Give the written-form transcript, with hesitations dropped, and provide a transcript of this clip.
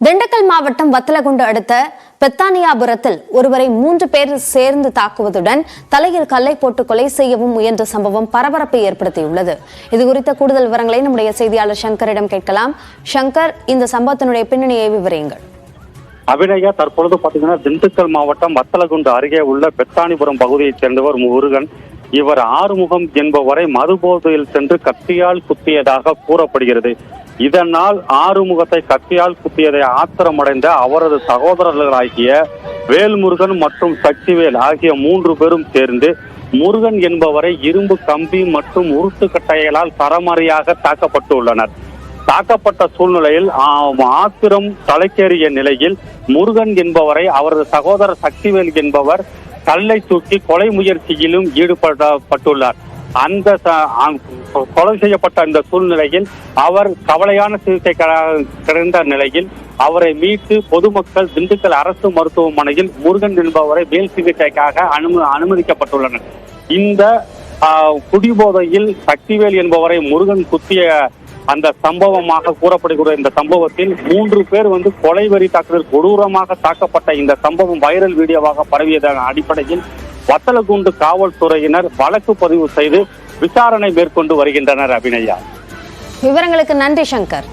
திண்டுக்கல் மாவட்டம் வத்தலகுண்டு அடுத்த பெத்தானியாபுரத்தில் ஒருவரை 3 பேர் சேர்ந்து தாக்குவதுடன் தலையில் கல்லை போட்டு கொலை செய்யவும் முயன்ற சம்பவம் பரபரப்பை ஏற்படுத்தியுள்ளது. இதுகுறித்த கூடுதல் விவரங்களை நம்முடைய செய்தியாளர் சங்கரிடம் கேட்கலாம். சங்கர், இந்த சம்பவத்தினுடைய பின்னணியை விவரியுங்கள். அபிநயா, தற்பொழுது பாத்தீங்கன்னா திண்டுக்கல் மாவட்டம் வத்தலகுண்டு அருகே உள்ள பெத்தானிபுரம் பகுதியைச் சேர்ந்தவர் முருகன். இவர் ஆறுமுகம் என்பவரை மதுபோதையில் சென்று கத்தியால் குத்தியதாக கூறப்படுகிறது. இதனால் ஆறுமுகத்தை கத்தியால் குத்தியதை ஆத்திரமடைந்த அவரது சகோதரர்களாகிய வேல்முருகன் மற்றும் சக்திவேல் ஆகிய 3 பேரும் சேர்ந்து முருகன் என்பவரை இரும்பு கம்பி மற்றும் உருட்டு கட்டைகளால் சரமாரியாக தாக்கப்பட்டுள்ளனர். தாக்கப்பட்ட சூழ்நிலையில் ஆத்திரம் தலைக்கேறிய நிலையில் முருகன் என்பவரை அவரது சகோதரர் சக்திவேல் என்பவர் கல்லை தூக்கி கொலை முயற்சியிலும் ஈடுபட்டுள்ளார். அந்த கொலை செய்யப்பட்ட அந்த சூழ்நிலையில் அவர் கவலையான சிகிச்சை கிடந்த நிலையில் அவரை மீட்டு பொதுமக்கள் திண்டுக்கல் அரசு மருத்துவமனையில் முருகன் என்பவரை மேல் சிகிச்சைக்காக அனுமதிக்கப்பட்டுள்ளனர். இந்த குடிபோதையில் சக்திவேல் என்பவரை முருகன் குத்திய அந்த சம்பவமாக கூறப்படுகிற இந்த சம்பவத்தில் 3 பேர் கொலை வெறி தாக்குதல் கொடூரமாக தாக்கப்பட்ட இந்த சம்பவம் வைரல் வீடியோவாக பரவியதன் அடிப்படையில் வத்தலகுண்டு காவல்துறையினர் வழக்கு பதிவு செய்து விசாரணை மேற்கொண்டு வருகின்றனர். அபிநயா, விவரங்களுக்கு நன்றி சங்கர்.